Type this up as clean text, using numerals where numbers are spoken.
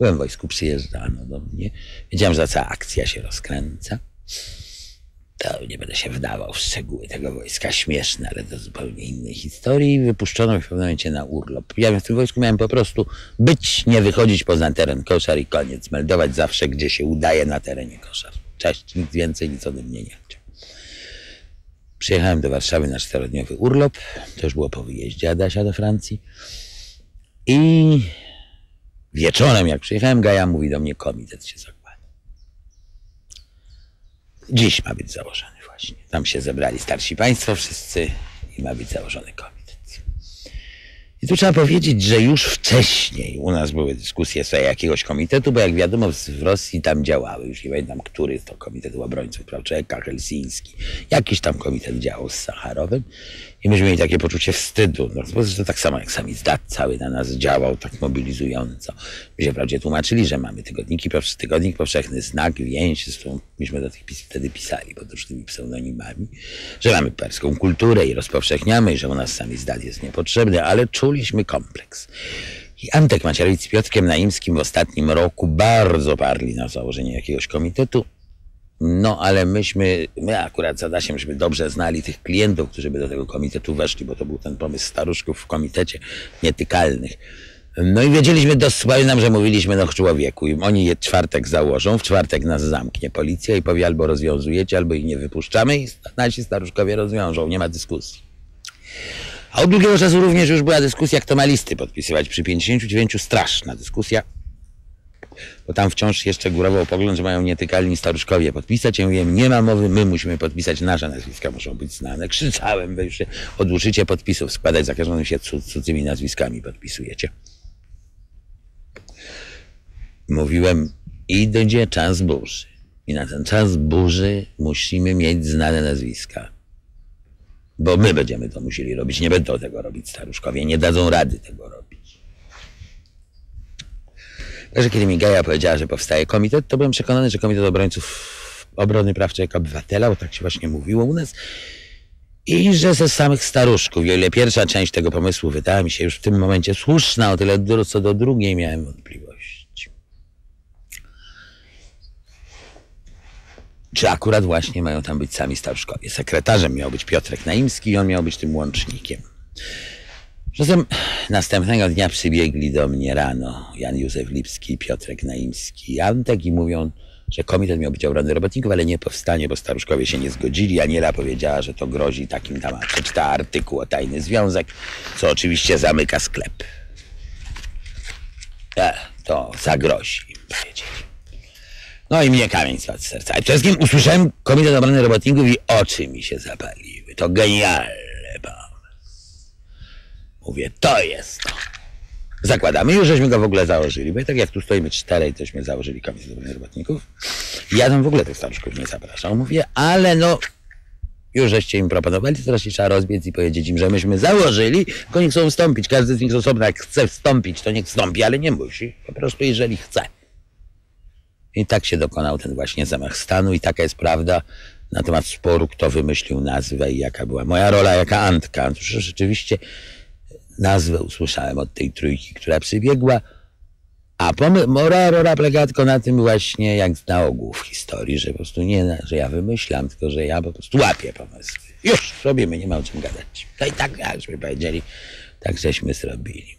Byłem w wojsku, przyjeżdżano do mnie. Wiedziałem, że ta cała akcja się rozkręca. To nie będę się wdawał w szczegóły tego wojska, śmieszne, ale do zupełnie innej historii. Wypuszczono mnie w pewnym momencie na urlop. Ja w tym wojsku miałem po prostu być, nie wychodzić poza teren koszar i koniec. Meldować zawsze, gdzie się udaje na terenie koszar. Cześć, nic więcej, nic ode mnie nie chciał. Przyjechałem do Warszawy na 4-dniowy urlop. To już było po wyjeździe Adasia do Francji. I wieczorem, jak przyjechałem, Gaja mówi do mnie, komitet się zakłada. Dziś ma być założony właśnie. Tam się zebrali starsi państwo wszyscy i ma być założony komitet. I tu trzeba powiedzieć, że już wcześniej u nas były dyskusje sobie jakiegoś komitetu, bo jak wiadomo w Rosji tam działały, już nie pamiętam, który to komitet obrońców praw człowieka, helsiński, jakiś tam komitet działał z Sacharowem i myśmy mieli takie poczucie wstydu, no, bo to tak samo jak Samizdat cały na nas działał tak mobilizująco. My się wprawdzie tłumaczyli, że mamy tygodnik Powszechny Znak, Więź, zresztą myśmy do tych wtedy pisali pod różnymi pseudonimami, że mamy perską kulturę i rozpowszechniamy i że u nas Samizdat jest niepotrzebny, ale czuliśmy kompleks. I Antek Macierewicz z Piotrkiem Naimskim w ostatnim roku bardzo parli na założenie jakiegoś komitetu. No, ale my akurat z Adasiem, żeby dobrze znali tych klientów, którzy by do tego komitetu weszli, bo to był ten pomysł staruszków w komitecie nietykalnych. No i wiedzieliśmy, pamiętam, że mówiliśmy, no człowieku, oni je czwartek założą, w czwartek nas zamknie policja i powie, albo rozwiązujecie, albo ich nie wypuszczamy i nasi staruszkowie rozwiążą, nie ma dyskusji. A od długiego czasu również już była dyskusja, kto ma listy podpisywać. Przy 59 straszna dyskusja, bo tam wciąż jeszcze górował pogląd, że mają nietykalni staruszkowie podpisać. Ja mówiłem, nie ma mowy, my musimy podpisać, nasze nazwiska muszą być znane. Krzyczałem, wy już oduczycie podpisów składać, za każdym się cudzymi nazwiskami podpisujecie. Mówiłem, idzie czas burzy i na ten czas burzy musimy mieć znane nazwiska. Bo my będziemy to musieli robić, nie będą tego robić staruszkowie, nie dadzą rady tego robić. Także kiedy mi Gaja powiedziała, że powstaje komitet, to byłem przekonany, że Komitet Obrońców Obrony Praw Człowieka Obywatela, bo tak się właśnie mówiło u nas, i że ze samych staruszków. I o ile pierwsza część tego pomysłu wydała mi się już w tym momencie słuszna, o tyle co do drugiej miałem wątpliwości. Czy akurat właśnie mają tam być sami staruszkowie. Sekretarzem miał być Piotrek Naimski i on miał być tym łącznikiem. Zatem następnego dnia przybiegli do mnie rano Jan Józef Lipski i Piotrek Naimski i Antek i mówią, że komitet miał być obrony robotników, ale nie powstanie, bo staruszkowie się nie zgodzili. Aniela powiedziała, że to grozi takim tam, przeczytała artykuł o tajny związek, co oczywiście zamyka sklep. To zagrozi im, powiedzieli. No i mnie kamień spadł z serca. I przede wszystkim usłyszałem Komitet Obrony Robotników i oczy mi się zapaliły. To genialny pomysł. Mówię, to jest to. Zakładamy, już żeśmy go w ogóle założyli, bo tak jak tu stoimy 4, tośmy założyli Komitet Obrony Robotników. Ja tam w ogóle tych staruszków nie zapraszam. Mówię, ale no, już żeście im proponowali, to teraz się trzeba rozbiec i powiedzieć im, że myśmy założyli, tylko nie chcą wstąpić. Każdy z nich osobno, jak chce wstąpić, to niech wstąpi, ale nie musi. Po prostu jeżeli chce. I tak się dokonał ten właśnie zamach stanu i taka jest prawda na temat sporu, kto wymyślił nazwę i jaka była moja rola, jaka Antka. Rzeczywiście nazwę usłyszałem od tej trójki, która przybiegła, a rora polega tylko na tym właśnie, jak na ogół w historii, że po prostu nie, że ja wymyślam, tylko że ja po prostu łapię pomysły. Już robimy, nie ma o czym gadać. To i tak, jakśmy powiedzieli, tak żeśmy zrobili.